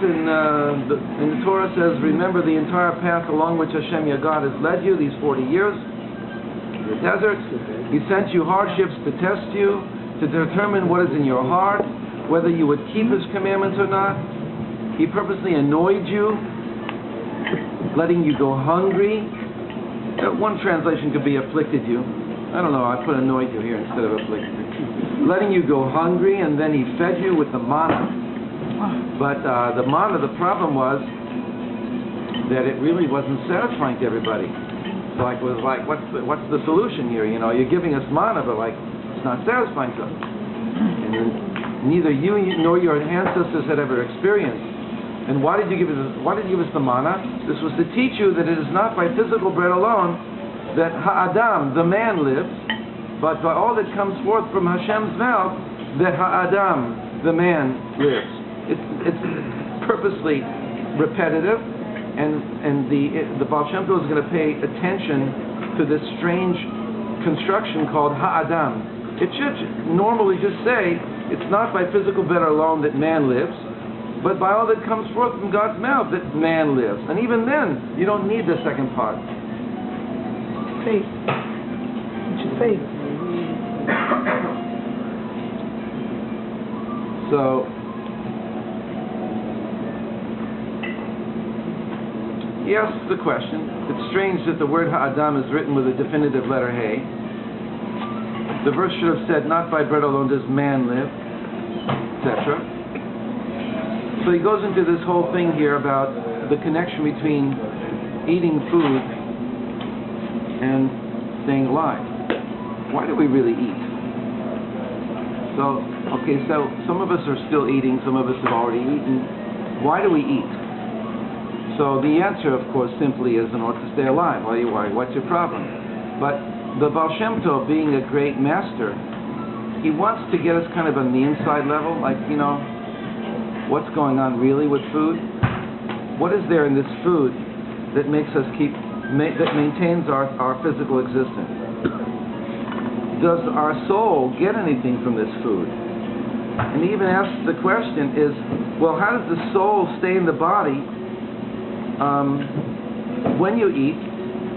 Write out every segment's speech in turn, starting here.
In the Torah says, remember the entire path along which Hashem your God has led you these 40 years, the desert. He sent you hardships to test you, to determine what is in your heart, whether you would keep His commandments or not. He purposely annoyed you, letting you go hungry. One translation could be afflicted you. I don't know, I put annoyed you here instead of afflicted. Letting you go hungry, and then He fed you with the manna. But the manna, the problem was that it really wasn't satisfying to everybody. So it was like, what's the solution here? You know, you're giving us manna, but like, it's not satisfying to us. And neither you nor your ancestors had ever experienced. And why did you give us the manna? This was to teach you that it is not by physical bread alone that Ha'adam, the man, lives, but by all that comes forth from Hashem's mouth, that Ha'adam, the man, lives. It's purposely repetitive, and the Baal Shem Tov is going to pay attention to this strange construction called Ha'adam. It should normally just say it's not by physical bread alone that man lives, but by all that comes forth from God's mouth that man lives. And even then, you don't need the second part. Faith. It's your faith. So he asks the question. It's strange that the word Ha'adam is written with a definitive letter Hey. The verse should have said, not by bread alone does man live, etc. So he goes into this whole thing here about the connection between eating food and staying alive. Why do we really eat? So some of us are still eating, some of us have already eaten. Why do we eat? So the answer, of course, simply is in order to stay alive. What's your problem? But the Baal Shem Tov, being a great master, he wants to get us kind of on the inside level, like, you know, what's going on really with food? What is there in this food that makes us that maintains our physical existence? Does our soul get anything from this food? And he even asks the question is, well, how does the soul stay in the body? When you eat,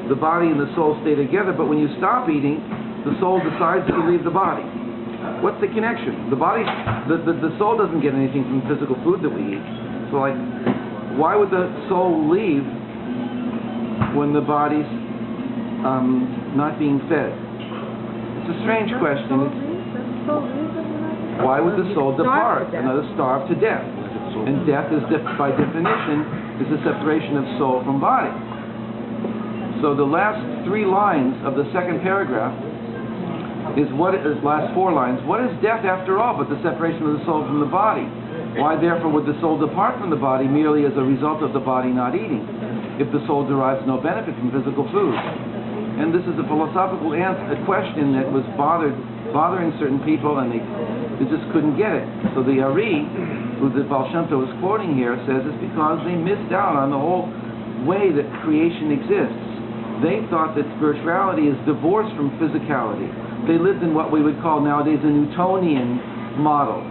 the body and the soul stay together, but when you stop eating, the soul decides to leave the body. What's the connection? The body, the soul doesn't get anything from physical food that we eat. So, like, why would the soul leave when the body's not being fed? It's a strange question. why would the soul depart? Starve to death. Another starve to death. And death is, by definition, is the separation of soul from body. So the last 3 lines of the second paragraph is last 4 lines. What is death after all but the separation of the soul from the body? Why therefore would the soul depart from the body merely as a result of the body not eating, if the soul derives no benefit from physical food? And this is a philosophical a question that was bothering certain people, and they just couldn't get it. So the Ari, who the Baal Shem Tov was quoting here, says it's because they missed out on the whole way that creation exists. They thought that spirituality is divorced from physicality. They lived in what we would call nowadays a Newtonian model,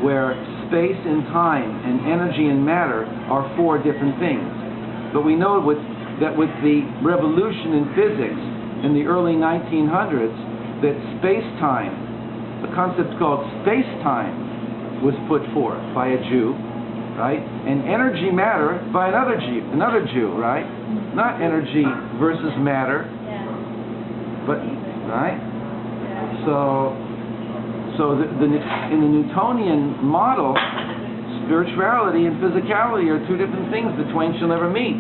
where space and time and energy and matter are 4 different things. But we know that with the revolution in physics in the early 1900s, that space-time, a concept called space-time, was put forth by a Jew, right? And energy-matter by another Jew, right? Not energy versus matter, but, right? So in the Newtonian model, spirituality and physicality are 2 different things. The twain shall never meet.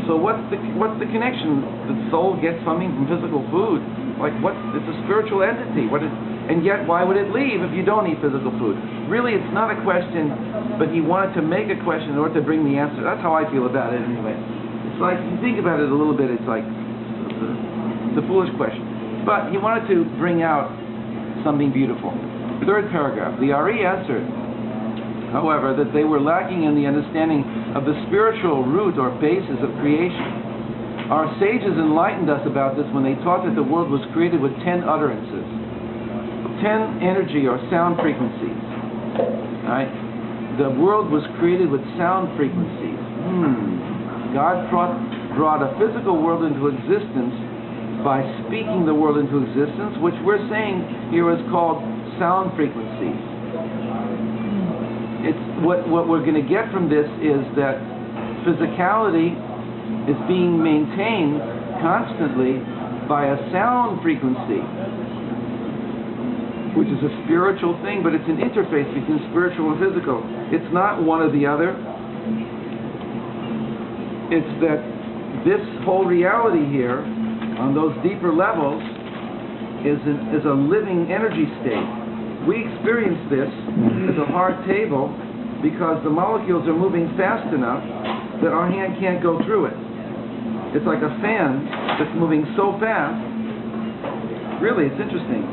So what's the connection? The soul gets something from physical food. Like what? It's a spiritual entity. And yet why would it leave if you don't eat physical food? Really, it's not a question, but he wanted to make a question in order to bring the answer. That's how I feel about it anyway. It's like, you think about it a little bit, it's like, it's a foolish question. But he wanted to bring out something beautiful. 3rd paragraph. The Ari answered, however, that they were lacking in the understanding of the spiritual root or basis of creation. Our sages enlightened us about this when they taught that the world was created with 10 utterances, 10 energy or sound frequencies. Right? The world was created with sound frequencies. God brought a physical world into existence by speaking the world into existence, which we're saying here is called sound frequencies. It's what we're going to get from this is that physicality is being maintained constantly by a sound frequency, which is a spiritual thing, but it's an interface between spiritual and physical. It's not one or the other. It's that this whole reality here, on those deeper levels, is a living energy state. We experience this as a hard table because the molecules are moving fast enough that our hand can't go through it. It's like a fan that's moving so fast. Really, it's interesting.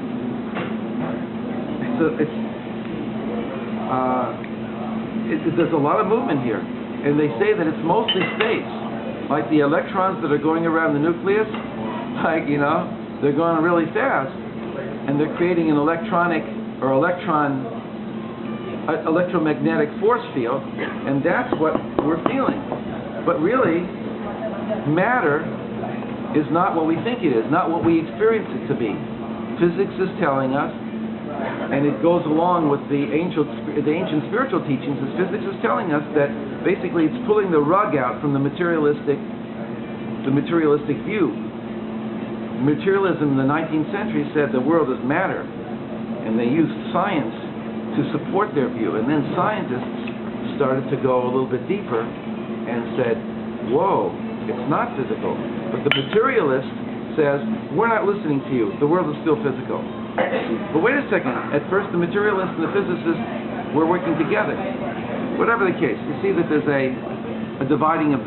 There's a lot of movement here, and they say that it's mostly space, like the electrons that are going around the nucleus. Like, they're going really fast, and they're creating an electromagnetic force field, and that's what we're feeling. But really, matter is not what we think it is, not what we experience it to be. Physics is telling us, and it goes along with the ancient spiritual teachings, as physics is telling us that basically it's pulling the rug out from the materialistic view. Materialism in the 19th century said the world is matter, and they used science to support their view. And then scientists started to go a little bit deeper and said, whoa, it's not physical. But the materialist says, we're not listening to you. The world is still physical. But wait a second. At first, the materialist and the physicist were working together. Whatever the case, you see that there's a dividing of